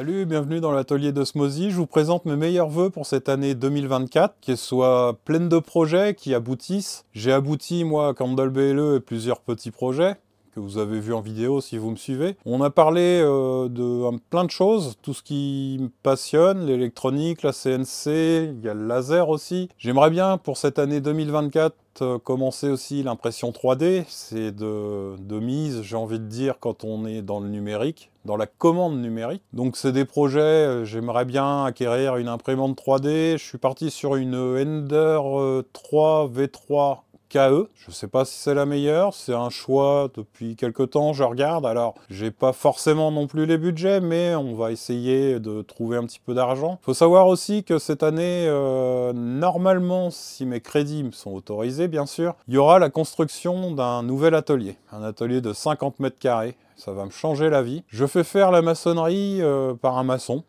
Salut, bienvenue dans l'atelier d'Osmosie. Je vous présente mes meilleurs vœux pour cette année 2024, qu'elle soit pleine de projets qui aboutissent. J'ai abouti, moi, à Candle BLE et plusieurs petits projets que vous avez vus en vidéo si vous me suivez. On a parlé de plein de choses, tout ce qui me passionne, l'électronique, la CNC, il y a le laser aussi. J'aimerais bien pour cette année 2024 commencer aussi l'impression 3D, c'est de mise, j'ai envie de dire, quand on est dans le numérique, dans la commande numérique. Donc c'est des projets, j'aimerais bien acquérir une imprimante 3D, je suis parti sur une Ender 3 V3 KE. Je ne sais pas si c'est la meilleure, c'est un choix depuis quelques temps, je regarde. Alors, j'ai pas forcément non plus les budgets, mais on va essayer de trouver un petit peu d'argent. Il faut savoir aussi que cette année, normalement, si mes crédits me sont autorisés, bien sûr, il y aura la construction d'un nouvel atelier. Un atelier de 50 mètres carrés. Ça va me changer la vie. Je fais faire la maçonnerie par un maçon,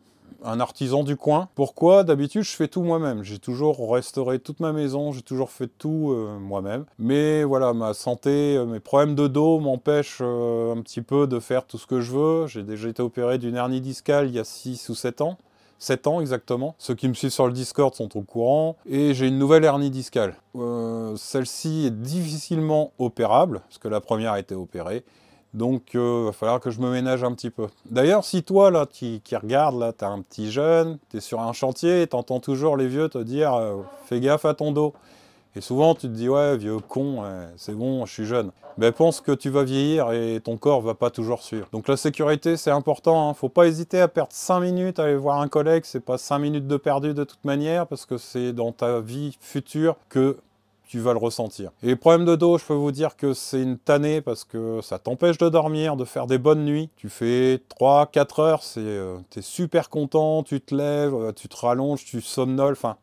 un artisan du coin. Pourquoi? D'habitude, je fais tout moi-même. J'ai toujours restauré toute ma maison, j'ai toujours fait tout moi-même. Mais voilà, ma santé, mes problèmes de dos m'empêchent un petit peu de faire tout ce que je veux. J'ai déjà été opéré d'une hernie discale il y a 6 ou 7 ans. 7 ans exactement. Ceux qui me suivent sur le Discord sont au courant. Et j'ai une nouvelle hernie discale. Celle-ci est difficilement opérable, parce que la première a été opérée. Donc, il va falloir que je me ménage un petit peu. D'ailleurs, si toi, là, qui regarde, là, t'as un petit jeune, t'es sur un chantier, et t'entends toujours les vieux te dire fais gaffe à ton dos. Et souvent, tu te dis, ouais, vieux con, c'est bon, je suis jeune. Mais pense que tu vas vieillir et ton corps va pas toujours suivre. Donc la sécurité, c'est important, hein. Faut pas hésiter à perdre 5 minutes, à aller voir un collègue. C'est pas 5 minutes de perdu de toute manière, parce que c'est dans ta vie future que tu vas le ressentir. Et les problèmes de dos, je peux vous dire que c'est une tannée parce que ça t'empêche de dormir, de faire des bonnes nuits. Tu fais 3-4 heures, t'es super content, tu te lèves, tu te rallonges, tu somnoles, enfin...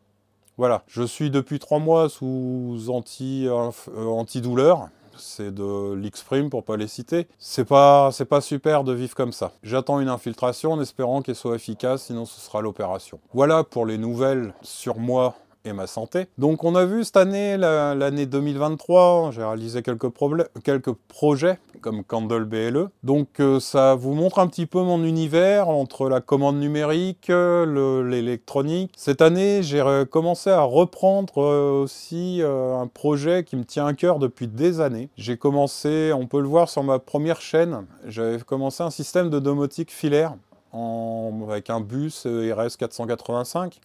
Voilà, je suis depuis 3 mois sous antidouleur. C'est de l'Xprime pour pas les citer. C'est pas super de vivre comme ça. J'attends une infiltration en espérant qu'elle soit efficace, sinon ce sera l'opération. Voilà pour les nouvelles sur moi et ma santé. Donc on a vu cette année, l'année 2023, j'ai réalisé quelques projets comme Candle BLE. Donc ça vous montre un petit peu mon univers entre la commande numérique, l'électronique. Cette année, j'ai commencé à reprendre aussi un projet qui me tient à cœur depuis des années. J'ai commencé, on peut le voir sur ma première chaîne, j'avais commencé un système de domotique filaire avec un bus RS 485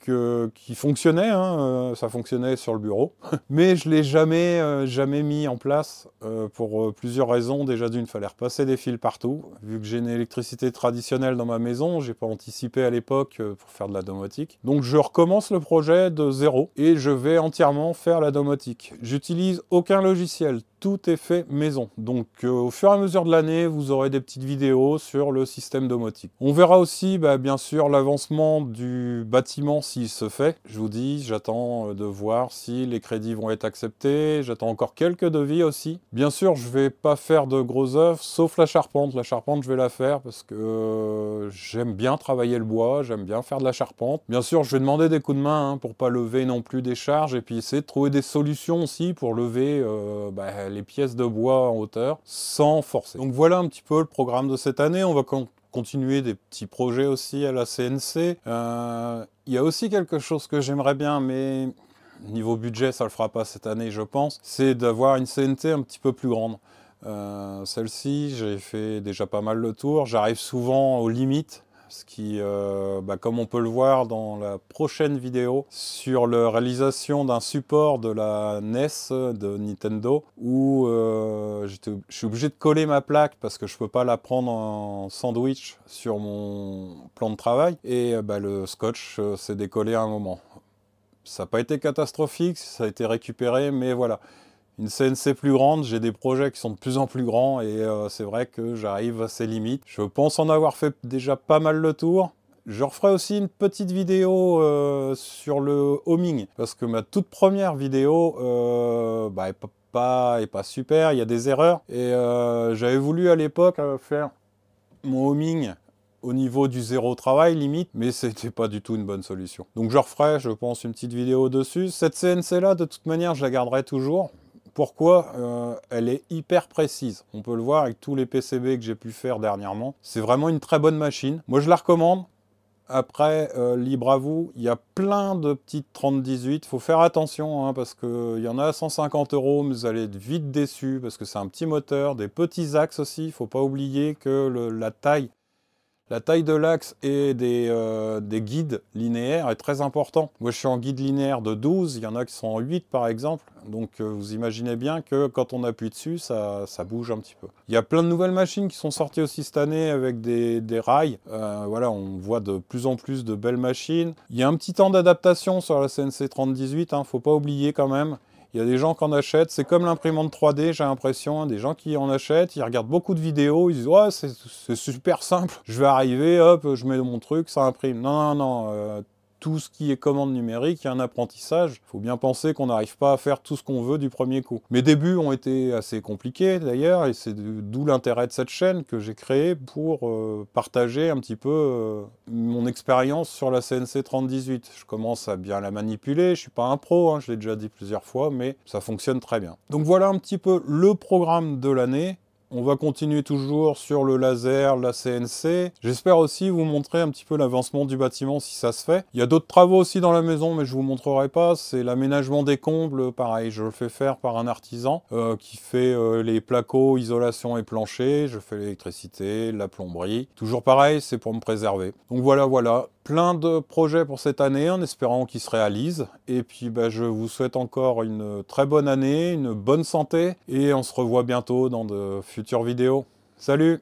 qui fonctionnait, hein, ça fonctionnait sur le bureau. Mais je ne l'ai jamais mis en place pour plusieurs raisons. Déjà d'une, il fallait repasser des fils partout. Vu que j'ai une électricité traditionnelle dans ma maison, j'ai pas anticipé à l'époque pour faire de la domotique. Donc je recommence le projet de zéro et je vais entièrement faire la domotique. J'utilise aucun logiciel. Tout est fait maison. Donc au fur et à mesure de l'année, vous aurez des petites vidéos sur le système domotique. On verra aussi, bien sûr, l'avancement du bâtiment s'il se fait. Je vous dis, j'attends de voir si les crédits vont être acceptés. J'attends encore quelques devis aussi. Bien sûr, je vais pas faire de gros œuvres, sauf la charpente. La charpente, je vais la faire parce que j'aime bien travailler le bois, j'aime bien faire de la charpente. Bien sûr, je vais demander des coups de main pour pas lever non plus des charges et puis essayer de trouver des solutions aussi pour lever les pièces de bois en hauteur sans forcer. Donc voilà un petit peu le programme de cette année. On va continuer des petits projets aussi à la CNC. Il y a aussi quelque chose que j'aimerais bien, mais niveau budget, ça le fera pas cette année, je pense, c'est d'avoir une CNT un petit peu plus grande. Celle-ci, j'ai fait déjà pas mal le tour. J'arrive souvent aux limites. Ce qui, comme on peut le voir dans la prochaine vidéo, sur la réalisation d'un support de la NES de Nintendo, où je suis obligé de coller ma plaque parce que je ne peux pas la prendre en sandwich sur mon plan de travail, et le scotch s'est décollé à un moment. Ça n'a pas été catastrophique, ça a été récupéré, mais voilà. Une CNC plus grande, j'ai des projets qui sont de plus en plus grands et c'est vrai que j'arrive à ses limites. Je pense en avoir fait déjà pas mal le tour. Je referai aussi une petite vidéo sur le homing, parce que ma toute première vidéo est pas super, il y a des erreurs. Et j'avais voulu à l'époque faire mon homing au niveau du zéro travail limite, mais c'était pas du tout une bonne solution. Donc je referai, je pense, une petite vidéo dessus. Cette CNC là, de toute manière, je la garderai toujours. Pourquoi? Elle est hyper précise. On peut le voir avec tous les PCB que j'ai pu faire dernièrement. C'est vraiment une très bonne machine. Moi, je la recommande. Après, libre à vous, il y a plein de petites 30-18. Il faut faire attention, hein, parce qu'il y en a à 150 €, mais vous allez être vite déçus, parce que c'est un petit moteur, des petits axes aussi. Il ne faut pas oublier que la taille de l'axe et des guides linéaires est très important. Moi, je suis en guide linéaire de 12, il y en a qui sont en 8 par exemple. Donc, vous imaginez bien que quand on appuie dessus, ça bouge un petit peu. Il y a plein de nouvelles machines qui sont sorties aussi cette année avec des rails. Voilà, on voit de plus en plus de belles machines. Il y a un petit temps d'adaptation sur la CNC 3018, hein, faut pas oublier quand même. Il y a des gens qui en achètent, c'est comme l'imprimante 3D, j'ai l'impression, des gens qui en achètent, ils regardent beaucoup de vidéos, ils disent « Ouais, c'est super simple, je vais arriver, hop, je mets mon truc, ça imprime. » Non, non, non, tout ce qui est commande numérique, il y a un apprentissage. Il faut bien penser qu'on n'arrive pas à faire tout ce qu'on veut du premier coup. Mes débuts ont été assez compliqués d'ailleurs, et c'est d'où l'intérêt de cette chaîne que j'ai créée pour partager un petit peu mon expérience sur la CNC 3018. Je commence à bien la manipuler, je suis pas un pro, hein, je l'ai déjà dit plusieurs fois, mais ça fonctionne très bien. Donc voilà un petit peu le programme de l'année. On va continuer toujours sur le laser, la CNC. J'espère aussi vous montrer un petit peu l'avancement du bâtiment si ça se fait. Il y a d'autres travaux aussi dans la maison, mais je vous montrerai pas. C'est l'aménagement des combles, pareil. Je le fais faire par un artisan qui fait les placos, isolation et plancher. Je fais l'électricité, la plomberie. Toujours pareil, c'est pour me préserver. Donc voilà, voilà. Plein de projets pour cette année, en espérant qu'ils se réalisent. Et puis je vous souhaite encore une très bonne année, une bonne santé, et on se revoit bientôt dans de futures vidéos. Salut!